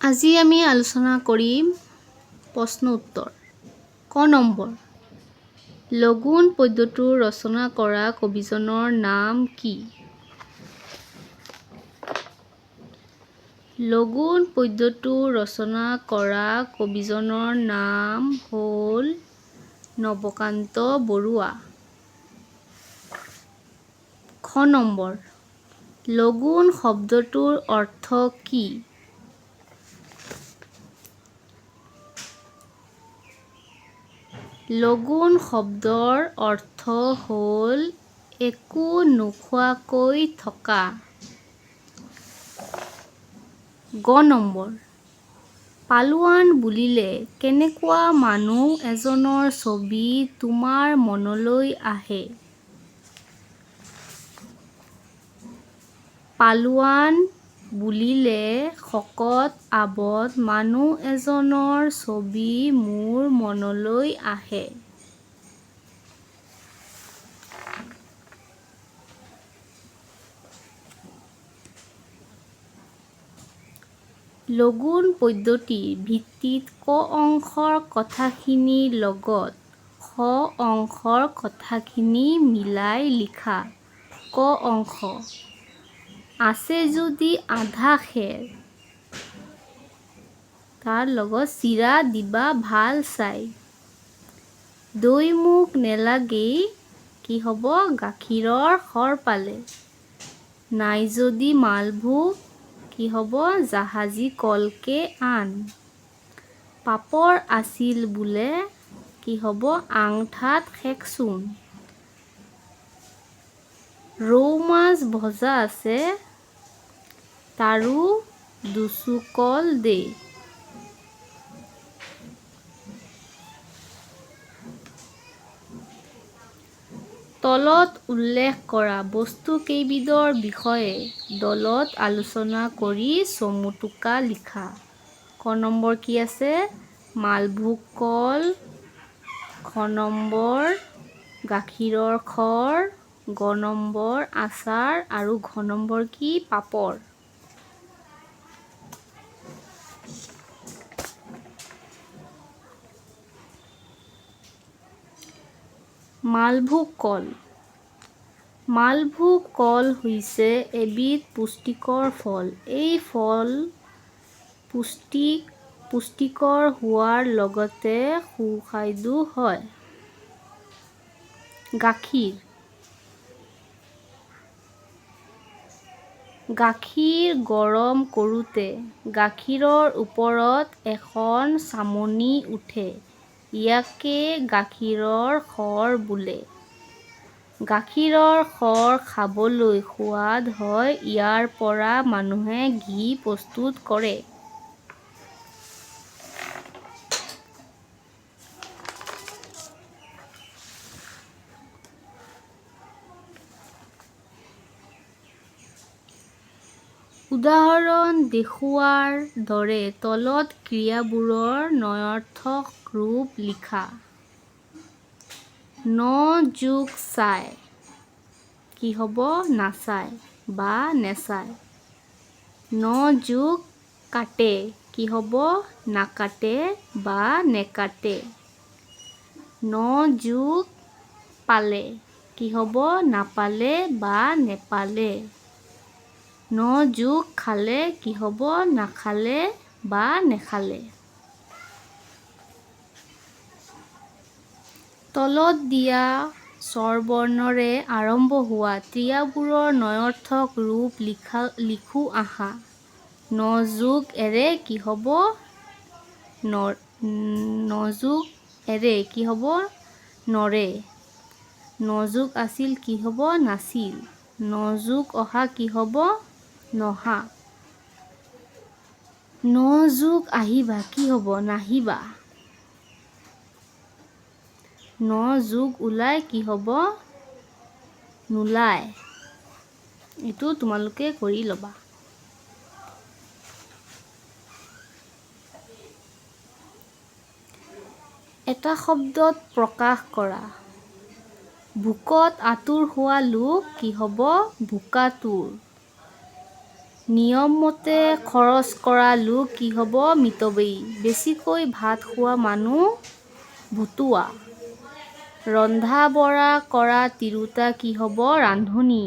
আজি আমি আলোচনা কৰিম প্ৰশ্ন উত্তৰ। ক নম্বৰ, লগুণ পদ্যটো ৰচনা কৰা কবিজনৰ নাম কি? লগুণ পদ্যটো ৰচনা কৰা কবিজনৰ নাম হ'ল নৱকান্ত বৰুৱা। খ নম্বৰ, লগুণ শব্দটোৰ অৰ্থ কি? লগুণ শব্দৰ অৰ্থ হ'ল একো নোখোৱাকৈ থকা। গ নম্বৰ, পালোৱান বুলিলে কেনেকুৱা মানুহ এজনৰ ছবি তোমাৰ মনলৈ আহে? পালোৱান বুলিলে শকত আৱত মানুহ এজনৰ ছবি মোৰ মনলৈ আহে। লগুণ পদ্যটিৰ ভিত্তিত ক অংশৰ কথাখিনিৰ লগত খ অংশৰ কথাখিনি মিলাই লিখা। ক অংশ, আছে যদি আধা খেৰ, তাৰ লগত চিৰা দিবা ভাল চাই। দৈ মোক নেলাগেই, কি হ'ব গাখীৰৰ সৰ পালে। নাই যদি মালভোগ, কি হ'ব জাহাজী কলকে আন। পাপৰ আছিল বোলে, কি হ'ব আঙঠাত শেকচোন। ৰৌ মাছ ভজা আছে, তাৰো দুচুকল দে। তলত উল্লেখ কৰা বস্তু কেইবিধৰ বিষয়ে দলত আলোচনা কৰি চমু টোকা লিখা। ক নম্বৰ কি আছে? মালভোগ কল। খ নম্বৰ গাখীৰৰ সৰ। গ নম্বৰ আচাৰ আৰু ঘ নম্বৰ কি পাপৰ। মালভোগ কল। মালভোগ কল হৈছে এবিধ পুষ্টিকৰ ফল। এই ফল পুষ্টিকৰ হোৱাৰ লগতে সুস্বাদু হয়। গাখীৰ। গাখীৰ গৰম কৰোঁতে গাখীৰৰ ওপৰত এখন চামনি উঠে, ইয়াকে গাখীৰৰ সৰ বোলে। গাখীৰৰ সৰ খাবলৈ সোৱাদ হয়, ইয়াৰ পৰা মানুহে ঘি প্ৰস্তুত কৰে। উদাহৰণ দেখুওৱাৰ দৰে তলত ক্ৰিয়াবোৰৰ ন্বয়াৰ্থক ৰূপ লিখা। ন যোগ চাই, কি হ'ব নাচায় বা নেচায়। ন যোগ কাটে, কি হ'ব নাকাটে বা নেকাটে। ন যোগ পালে, কি হ'ব নাপালে বা নেপালে। ন যোগ খালে, কি হ'ব নাখালে বা নেখালে। তলত দিয়া স্বৰবৰ্ণৰে আৰম্ভ হোৱা ক্ৰিয়াবোৰৰ ন্বয়াৰ্থক ৰূপ লিখো আহা। ন যোগ এৰে, কি হ'ব ন যোগ এৰে, কি হ'ব নৰে। ন যোগ আছিল, কি হ'ব নাছিল। ন যোগ অহা, কি হ'ব নহা। ন যোগ আহিবা, কি হ'ব নাহিবা। ন যোগ ওলাই, কি হ'ব নোলায়। এইটো তোমালোকে কৰি ল'বা। এটা শব্দত প্ৰকাশ কৰা। ভোকত আতুৰ হোৱা লোক, কি হ'ব ভোকাতুৰ। নিয়মমতে খৰচ কৰা লোক কি হ'ব? মিতব্যয়ী। বেছিকৈ ভাত খোৱা মানুহ ভতুৱা। ৰন্ধা বঢ়া কৰা তিৰোতা কি হ'ব? ৰান্ধনী।